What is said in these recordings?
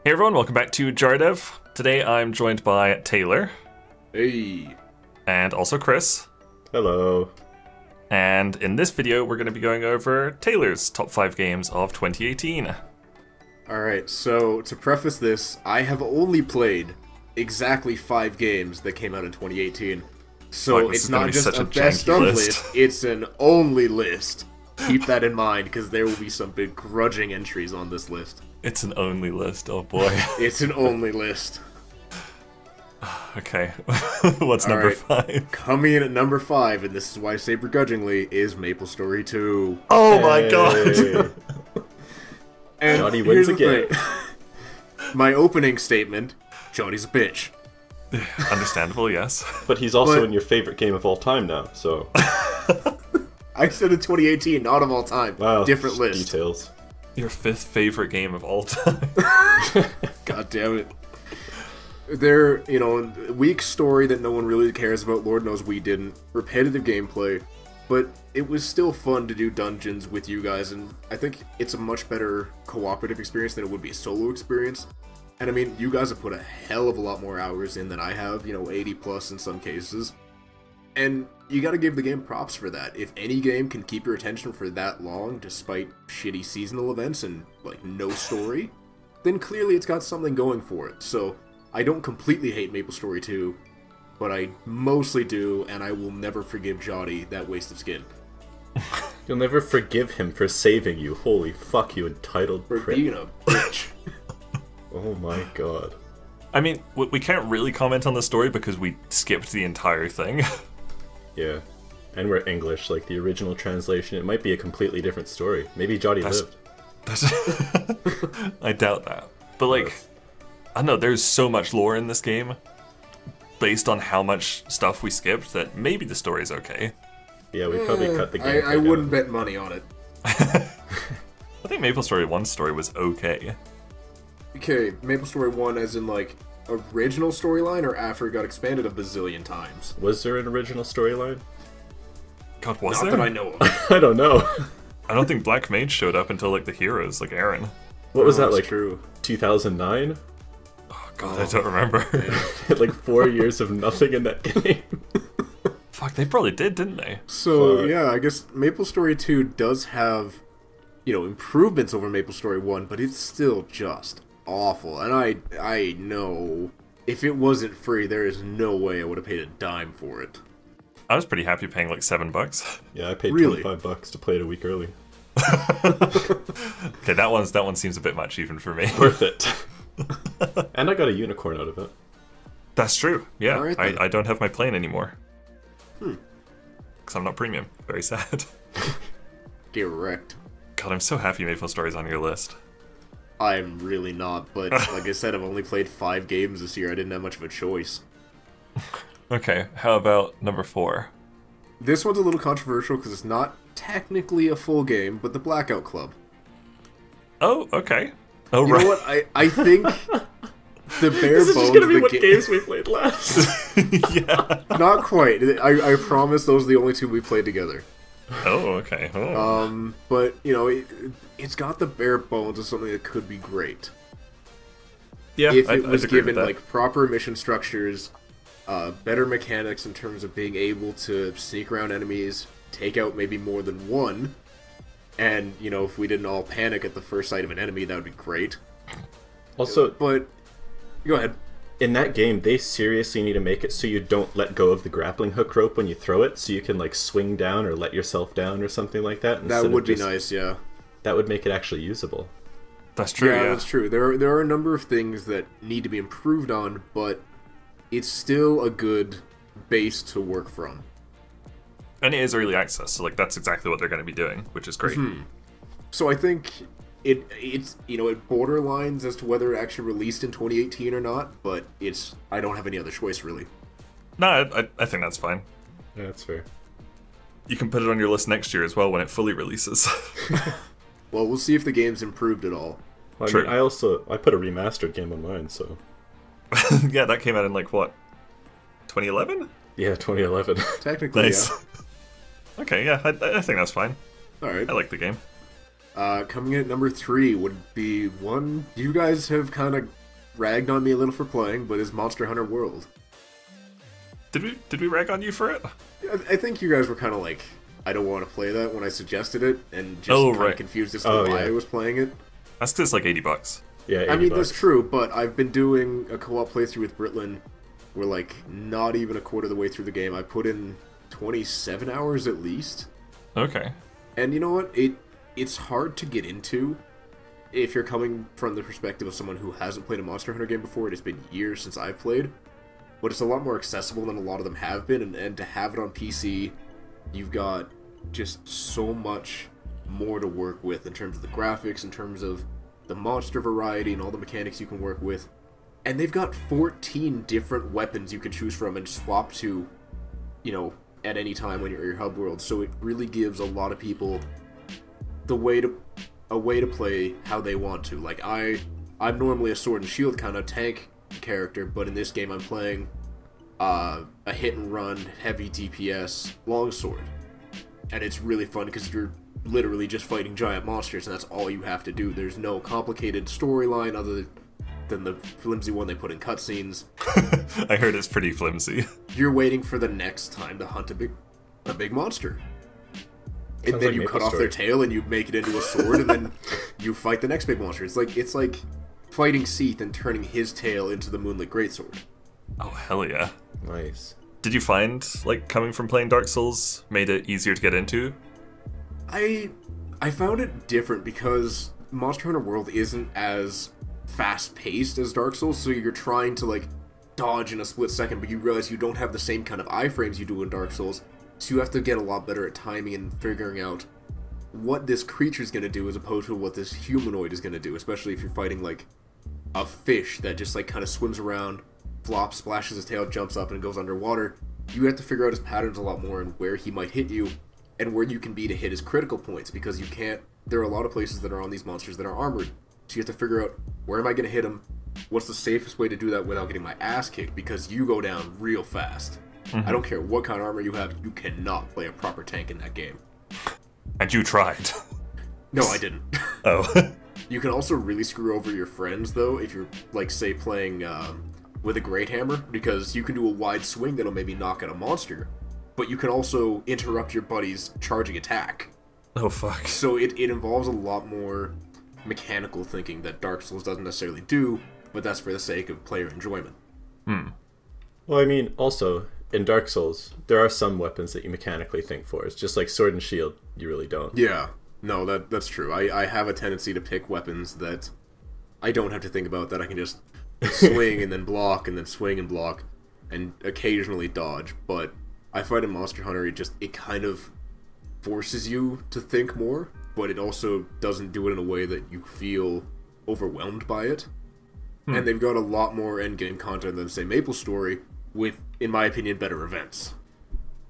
Hey everyone, welcome back to JarDev. Today I'm joined by Taylor. Hey. And also Chris. Hello. And in this video we're going to be going over Taylor's top 5 games of 2018. Alright, so to preface this, I have only played exactly 5 games that came out in 2018. So it's not just a best of list, it's an only list. Keep that in mind, because there will be some begrudging entries on this list. It's an only list, oh boy. It's an only list. Okay, what's number 5? Coming in at number 5, and this is why I say begrudgingly, is MapleStory 2. Oh my god! And Johnny wins again. My opening statement, Johnny's a bitch. Understandable, yes. But he's also in your favorite game of all time now, so... I said in 2018, not of all time. Wow, different list. Details. Your 5th favorite game of all time. God damn it. They're, weak story that no one really cares about, Lord knows we didn't. Repetitive gameplay, but it was still fun to do dungeons with you guys, and I think it's a much better cooperative experience than it would be a solo experience. And I mean, you guys have put a hell of a lot more hours in than I have, 80 plus in some cases. And you gotta give the game props for that. If any game can keep your attention for that long, despite shitty seasonal events and, no story, then clearly it's got something going for it. So, I don't completely hate MapleStory 2, but I mostly do, and I will never forgive Johnny that waste of skin. You'll never forgive him for saving you. Holy fuck, you entitled For prick. being a bitch. Oh my god. I mean, we can't really comment on the story because we skipped the entire thing. Yeah. And we're English, like the original translation. It might be a completely different story. Maybe Johnny lived. I doubt that. But I don't know, there's so much lore in this game, based on how much stuff we skipped, that maybe the story's okay. Yeah, we probably cut the game. I wouldn't bet money on it. I think MapleStory 1's story was okay. Okay, MapleStory 1 as in, original storyline, or after it got expanded a bazillion times? Was there an original storyline? God, was Not there? that I know of. I don't know. I don't think Black Mage showed up until, the heroes, like Aaron. What was that, That's true. 2009? Oh god, I don't remember. 4 years of nothing in that game. Fuck, they probably did, didn't they? So, yeah, I guess MapleStory 2 does have, improvements over MapleStory 1, but it's still just awful. And I know if it wasn't free, there is no way I would have paid a dime for it. I was pretty happy paying $7. Yeah, I paid Really? $25 to play it a week early. Okay, that one seems a bit much even for me. Worth it. And I got a unicorn out of it. That's true. Yeah, All right, then. I don't have my plane anymore. Because I'm not premium. Very sad. Get wrecked. God, I'm so happy MapleStory's on your list. I'm really not, but like I said, I've only played 5 games this year. I didn't have much of a choice. Okay, how about number 4? This one's a little controversial because it's not technically a full game, but the Blackout Club. Oh, okay. Oh, You right. know what? I think the bare This is bones just gonna of be the what game. games we played last. Yeah. Not quite. I promise those are the only 2 we played together. Oh, okay. Oh. But, it's got the bare bones of something that could be great. Yeah, If I'd it was agree with given, that. proper mission structures, better mechanics in terms of being able to sneak around enemies, take out maybe more than one, and, if we didn't all panic at the first sight of an enemy, that would be great. Also, But, go ahead. in that game, they seriously need to make it so you don't let go of the grappling hook rope when you throw it, so you can, swing down or let yourself down or something like that. That would be nice, yeah. That would make it actually usable. That's true, yeah. That's true. There are a number of things that need to be improved on, but it's still a good base to work from. And it is early access, so that's exactly what they're going to be doing, which is great. So I think it's it borderlines as to whether it actually released in 2018 or not, but I don't have any other choice really. No, I think that's fine. Yeah, that's fair. You can put it on your list next year as well when it fully releases. Well, we'll see if the game's improved at all. Well, I True. mean, I put a remastered game on mine, so... Yeah, that came out in what? 2011? Yeah, 2011. Technically, Nice. Okay, yeah, I think that's fine. yeah. Alright. I like the game. Coming in at number 3 would be one you guys have kind of ragged on me a little for playing, but is Monster Hunter World. Did we rag on you for it? I think you guys were kind of like, I don't want to play that when I suggested it, and just kind of confused as to why I was playing it. That's because it's like $80. Yeah, $80. I mean, that's true, but I've been doing a co-op playthrough with Brendon. We're like not even a quarter of the way through the game. I put in 27 hours at least. Okay. And you know what? It's hard to get into if you're coming from the perspective of someone who hasn't played a Monster Hunter game before. It has been years since I've played. But it's a lot more accessible than a lot of them have been, and to have it on PC, you've got just so much more to work with in terms of the graphics, in terms of the monster variety, and all the mechanics you can work with. And they've got 14 different weapons you can choose from and swap to, you know, at any time when you're at your hub world. So it really gives a lot of people a way to play how they want to. Like, I'm normally a sword and shield kind of tank character, but in this game I'm playing a hit and run heavy DPS longsword, and it's really fun because you're literally just fighting giant monsters, and that's all you have to do. There's no complicated storyline other than the flimsy one they put in cutscenes. I heard it's pretty flimsy. You're waiting for the next time to hunt a big monster. And Sounds then like you Maple cut off Story. their tail and you make it into a sword, and then you fight the next big monster. It's like fighting Seath and turning his tail into the Moonlit Greatsword. Oh, hell yeah. Nice. Did you find, like, coming from playing Dark Souls made it easier to get into? I found it different because Monster Hunter World isn't as fast-paced as Dark Souls, so you're trying to, like, dodge in a split second, but you realize you don't have the same kind of iframes you do in Dark Souls, so you have to get a lot better at timing and figuring out what this creature's gonna do as opposed to what this humanoid is gonna do, especially if you're fighting, like, a fish that just, like, kind of swims around, flops, splashes his tail, jumps up, and goes underwater. You have to figure out his patterns a lot more and where he might hit you, and where you can be to hit his critical points, because you can't... There are a lot of places that are on these monsters that are armored, so you have to figure out, where am I going to hit him? What's the safest way to do that without getting my ass kicked, because you go down real fast. I don't care what kind of armor you have, you cannot play a proper tank in that game. And you tried. No, I didn't. Oh. You can also really screw over your friends, though, if you're, like, say, playing with a Great Hammer, because you can do a wide swing that'll maybe knock out a monster, but you can also interrupt your buddy's charging attack. Oh, fuck. So it involves a lot more mechanical thinking that Dark Souls doesn't necessarily do, but that's for the sake of player enjoyment. Well, I mean, also, in Dark Souls, there are some weapons that you mechanically think for. It's just like sword and shield, you really don't. Yeah, no, that's true. I have a tendency to pick weapons that I don't have to think about, that I can just swing and then block and then swing and block and occasionally dodge, but I find in Monster Hunter it kind of forces you to think more, but it also doesn't do it in a way that you feel overwhelmed by it. And they've got a lot more endgame content than, say, MapleStory, with, in my opinion, better events.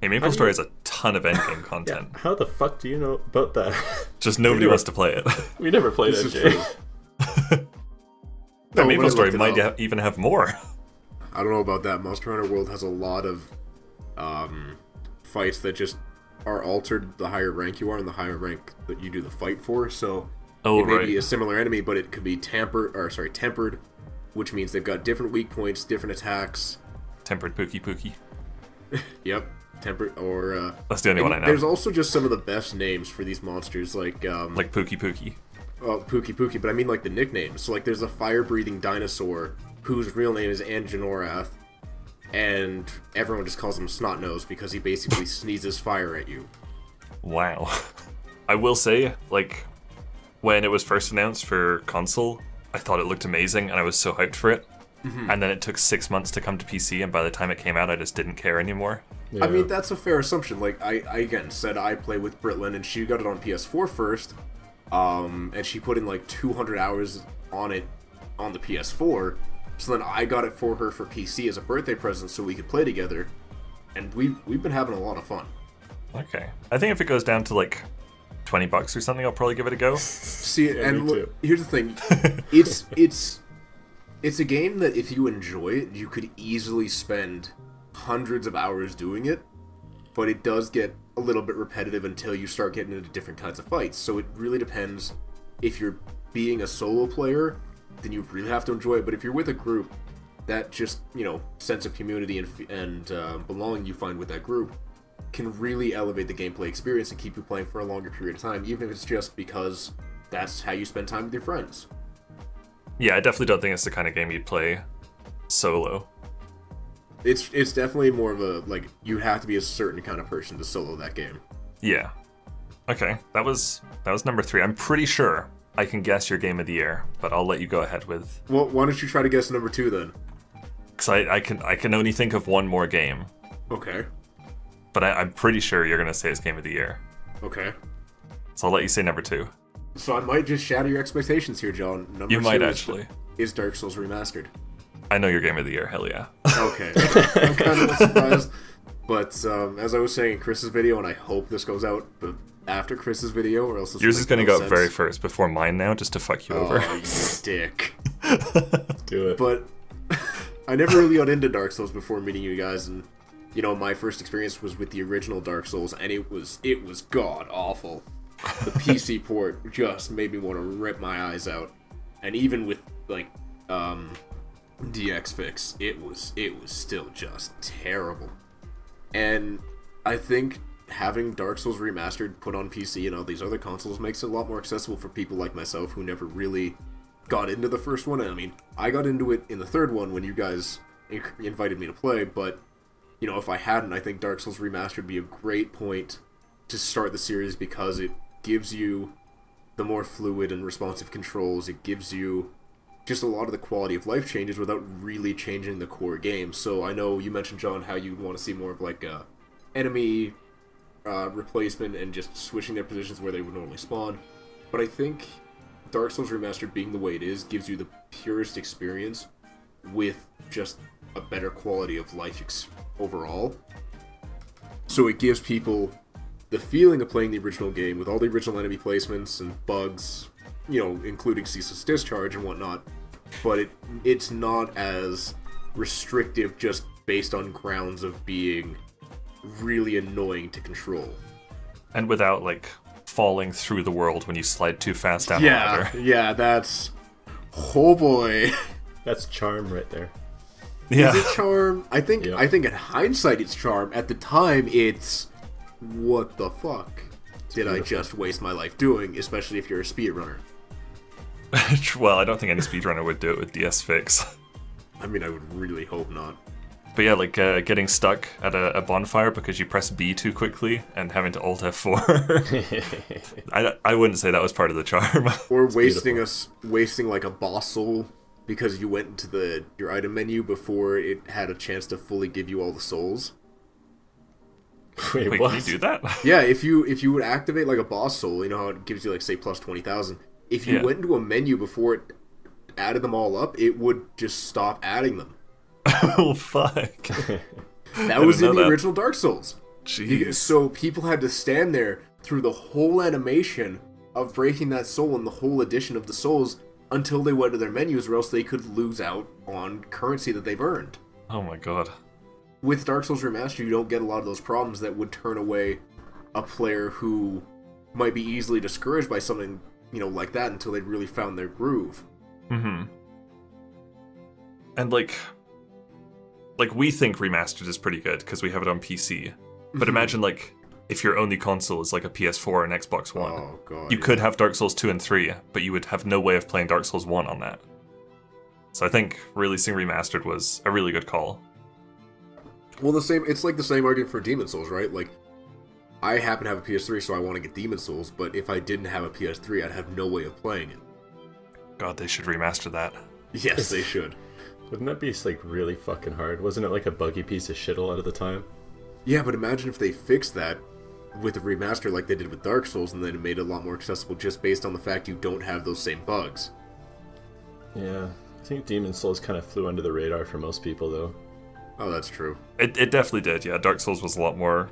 Hey, MapleStory has a ton of endgame content. How the fuck do you know about that? Just nobody wants to play it. We never played This is MJ. true. But when I MapleStory looked it might up, even have more. I don't know about that. Monster Hunter World has a lot of fights that just are altered the higher rank you are and the higher rank that you do the fight for. So it may be a similar enemy, but it could be tempered, which means they've got different weak points, different attacks. Tempered Pookie. Yep, tempered, or That's the only one I know. There's also just some of the best names for these monsters, like Pookie. well, Pookie, but I mean like the nicknames. So like there's a fire-breathing dinosaur whose real name is Angenorath, and everyone just calls him Snotnose because he basically sneezes fire at you. Wow. I will say, like, when it was first announced for console, I thought it looked amazing and I was so hyped for it. And then it took 6 months to come to PC, and by the time it came out, I just didn't care anymore. Yeah. I mean, that's a fair assumption. Like, I again said I play with Brendon, and she got it on PS4 first, and she put in like 200 hours on it on the PS4, so then I got it for her for PC as a birthday present so we could play together, and we've been having a lot of fun. Okay. I think if it goes down to like $20 or something, I'll probably give it a go. See, Yeah, and me look, too. here's the thing. It's a game that if you enjoy it, you could easily spend hundreds of hours doing it, but it does get a little bit repetitive until you start getting into different kinds of fights. So it really depends if you're being a solo player then you really have to enjoy it. But if you're with a group, that just, you know, sense of community and belonging you find with that group can really elevate the gameplay experience and keep you playing for a longer period of time, even if it's just because that's how you spend time with your friends. Yeah, I definitely don't think it's the kind of game you'd play solo. It's definitely more of a, like, you have to be a certain kind of person to solo that game. Yeah. Okay, that was number 3. I'm pretty sure I can guess your game of the year, but I'll let you go ahead with... Well, why don't you try to guess number 2 then? Because I can only think of one more game. Okay. But I'm pretty sure you're going to say it's game of the year. Okay. So I'll let you say number 2. So I might just shatter your expectations here, John. Number you 2 might actually. Is Dark Souls Remastered. I know your game of the year, hell yeah. Okay. I'm kind of surprised. But as I was saying in Chris's video, and I hope this goes out after Chris's video, or else yours is going to go up very first before mine now, just to fuck you over. Oh, you dick. Do it. But I never really got into Dark Souls before meeting you guys, and you know, my first experience was with the original Dark Souls, and it was god awful. The PC port just made me want to rip my eyes out, and even with like DX fix, it was still just terrible. And I think having Dark Souls Remastered put on PC and all these other consoles makes it a lot more accessible for people like myself who never really got into the first one. I mean, I got into it in the third one when you guys invited me to play, but you know, if I hadn't, I think Dark Souls Remastered would be a great point to start the series because it gives you the more fluid and responsive controls. It gives you just a lot of the quality of life changes without really changing the core game. So I know you mentioned, John, how you want to see more of like a enemy replacement and just switching their positions where they would normally spawn. But I think Dark Souls Remastered being the way it is gives you the purest experience with just a better quality of life overall. So it gives people the feeling of playing the original game with all the original enemy placements and bugs, you know, including ceaseless discharge and whatnot, but it's not as restrictive just based on grounds of being really annoying to control. And without, like, falling through the world when you slide too fast down the ladder. Yeah, that's... Oh boy. That's charm right there. Yeah. Is it charm? I think in hindsight it's charm. At the time, it's... What the fuck did I just waste my life doing, especially if you're a speedrunner? Well, I don't think any speedrunner would do it with DS Fix. I mean, I would really hope not. But yeah, like getting stuck at a bonfire because you press B too quickly and having to Alt F4. I wouldn't say that was part of the charm. Or wasting like a boss soul because you went into your item menu before it had a chance to fully give you all the souls. Wait, what? Can you do that? Yeah, if you would activate like a boss soul, you know how it gives you like say plus 20,000. If you went into a menu before it added them all up, it would just stop adding them. Oh fuck! That was in the original Dark Souls. Jeez. So people had to stand there through the whole animation of breaking that soul and the whole addition of the souls until they went to their menus, or else they could lose out on currency that they've earned. Oh my god. With Dark Souls Remastered, you don't get a lot of those problems that would turn away a player who might be easily discouraged by something, you know, like that until they really found their groove. Mm-hmm. And like we think Remastered is pretty good because we have it on PC. But imagine like if your only console is like a PS4 or an Xbox One. Oh god. You could have Dark Souls 2 and 3, but you would have no way of playing Dark Souls 1 on that. So I think releasing Remastered was a really good call. Well, it's like the same argument for Demon Souls, right? Like, I happen to have a PS3, so I want to get Demon Souls, but if I didn't have a PS3, I'd have no way of playing it. God, they should remaster that. Yes, they should. Wouldn't that be like really fucking hard? Wasn't it like a buggy piece of shit a lot of the time? Yeah, but imagine if they fixed that with a remaster like they did with Dark Souls, and then it made it a lot more accessible just based on the fact you don't have those same bugs. Yeah, I think Demon Souls kind of flew under the radar for most people, though. Oh, that's true. It definitely did, yeah. Dark Souls was a lot more...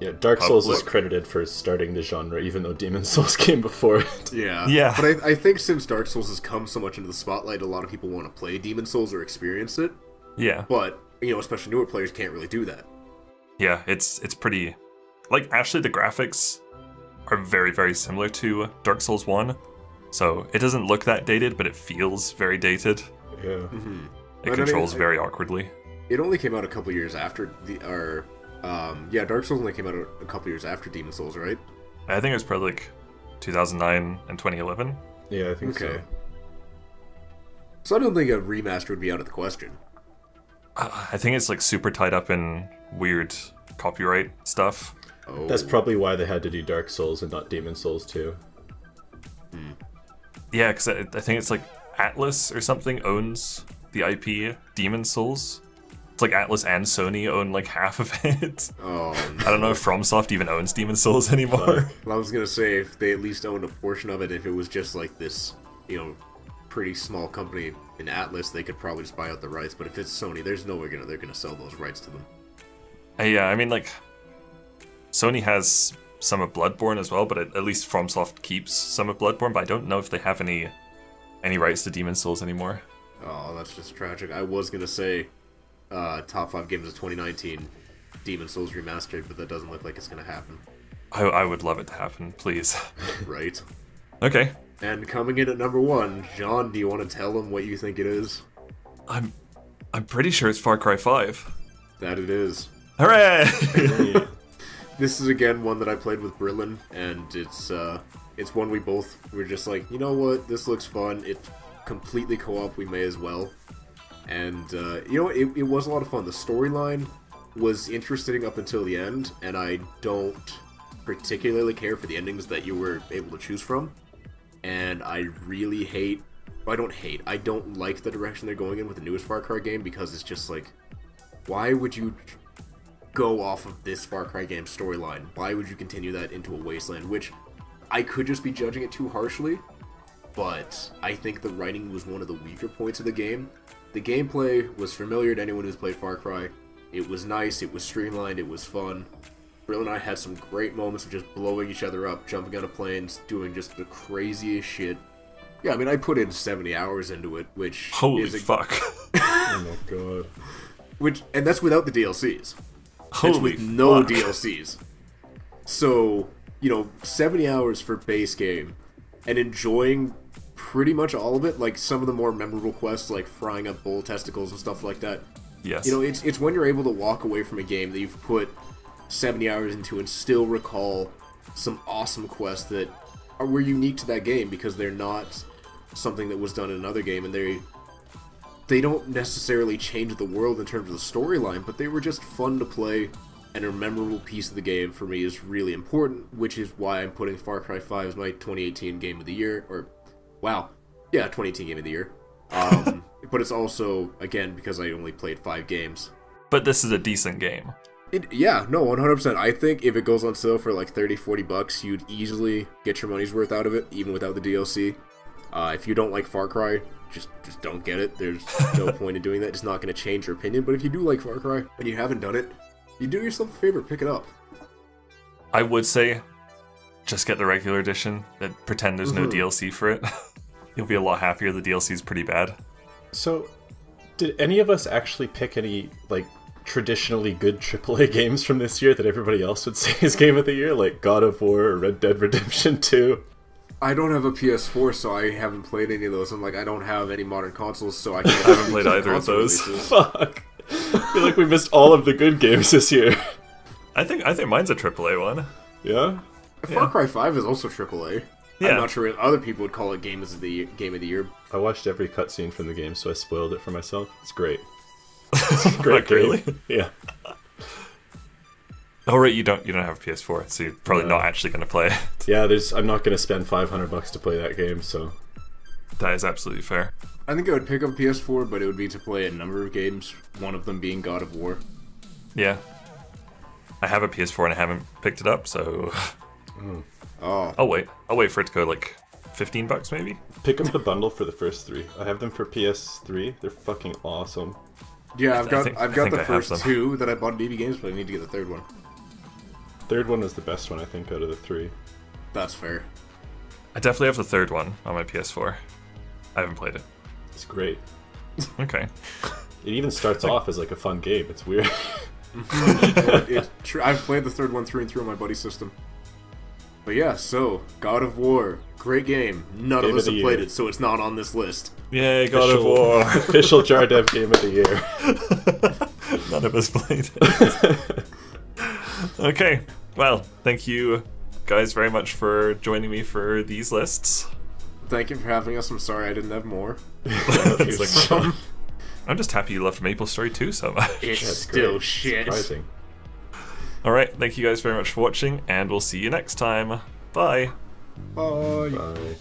Yeah, Dark Souls is credited for starting the genre, even though Demon Souls came before it. Yeah. But I think since Dark Souls has come so much into the spotlight, a lot of people want to play Demon Souls or experience it. Yeah. But, you know, especially newer players can't really do that. Yeah, it's pretty... Like, actually, the graphics are very, very similar to Dark Souls 1, So it doesn't look that dated, but it feels very dated. Yeah. Mm-hmm. It controls very awkwardly. It only came out a couple years after Dark Souls only came out a couple years after Demon Souls, right? I think it was probably like 2009 and 2011. Yeah, I think so. So I don't think a remaster would be out of the question. I think it's like super tied up in weird copyright stuff. Oh. That's probably why they had to do Dark Souls and not Demon Souls 2. Yeah, because I think it's like Atlas or something owns the IP Demon Souls. It's like Atlas and Sony own like half of it. Oh, no. I don't know if FromSoft even owns Demon Souls anymore. Well, I was gonna say if they at least owned a portion of it, if it was just like this, pretty small company in Atlas, they could probably just buy out the rights. But if it's Sony, there's no way they're gonna sell those rights to them. Yeah, I mean like Sony has some of Bloodborne as well, but at least FromSoft keeps some of Bloodborne. But I don't know if they have any rights to Demon Souls anymore. Oh, that's just tragic. I was gonna say top 5 games of 2019, Demon Souls remastered, but that doesn't look like it's gonna happen. I would love it to happen, please. Right. Okay. And coming in at number 1, John, do you want to tell them what you think it is? I'm pretty sure it's Far Cry 5. That it is. Hooray! This is again one that I played with Brendon, and it's one we both were just like, you know what, this looks fun. It's completely co-op, we may as well. And it was a lot of fun. The storyline was interesting up until the end, and I don't particularly care for the endings that you were able to choose from. And I don't like the direction they're going in with the newest Far Cry game, because it's just like, why would you go off of this Far Cry game storyline? Why would you continue that into a wasteland? Which I could just be judging it too harshly, but I think the writing was one of the weaker points of the game. The gameplay was familiar to anyone who's played Far Cry. It was nice, it was streamlined, it was fun. Brill and I had some great moments of just blowing each other up, jumping out of planes, doing just the craziest shit. Yeah, I mean, I put in 70 hours into it, which Holy fuck. Oh my god. And that's without the DLCs. Holy with no fuck. DLCs. So, 70 hours for base game, and enjoying pretty much all of it, like some of the more memorable quests, like frying up bull testicles and stuff like that. Yes. It's when you're able to walk away from a game that you've put 70 hours into and still recall some awesome quests that were unique to that game, because they're not something that was done in another game, and they don't necessarily change the world in terms of the storyline, but they were just fun to play, and a memorable piece of the game for me is really important, which is why I'm putting Far Cry 5 as my 2018 Game of the Year, 2018 Game of the Year. But it's also, again, because I only played 5 games. But this is a decent game. 100%. I think if it goes on sale for like $30-$40, you'd easily get your money's worth out of it, even without the DLC. If you don't like Far Cry, just don't get it. There's no point in doing that. It's not going to change your opinion. But if you do like Far Cry and you haven't done it, you do yourself a favor, pick it up. I would say just get the regular edition and pretend there's no DLC for it. You'll be a lot happier. The DLC is pretty bad. So, did any of us actually pick any, like, traditionally good AAA games from this year that everybody else would say is Game of the Year? Like God of War or Red Dead Redemption 2? I don't have a PS4, so I haven't played any of those. And, I don't have any modern consoles, so I can't. I haven't played either of those. Fuck. I feel like we missed all of the good games this year. I think mine's a AAA one. Yeah? Far Cry 5 is also AAA. Yeah. I'm not sure if other people would call it Game of the Year. I watched every cutscene from the game, so I spoiled it for myself. It's great. Great, really? Yeah. Oh right, you don't have a PS4, so you're probably not actually going to play it. Yeah, I'm not going to spend $500 to play that game, so That is absolutely fair. I think I would pick up PS4, but it would be to play a number of games, one of them being God of War. Yeah. I have a PS4 and I haven't picked it up, so Oh. I'll wait for it to go like $15 maybe. pick up the bundle for the first 3. I have them for PS3. They're fucking awesome. Yeah, I've got the I first have them. 2 that I bought at BB Games, but I need to get the third one. Third one was the best one, I think, out of the 3. That's fair. I definitely have the third one on my PS4. I haven't played it. It's great. Okay. It even starts off as like a fun game. It's weird. I've played the third one through and through on my buddy's system. But yeah, so God of War, great game. None of us have played it, so it's not on this list. Yay, God of War. Official JarDev game of the year. None of us played it. Okay, well, thank you guys very much for joining me for these lists. Thank you for having us. I'm sorry I didn't have more. It's like, I'm just happy you loved Maple Story 2 so much. It's still shit. Surprising. Alright, thank you guys very much for watching, and we'll see you next time. Bye. Bye. Bye.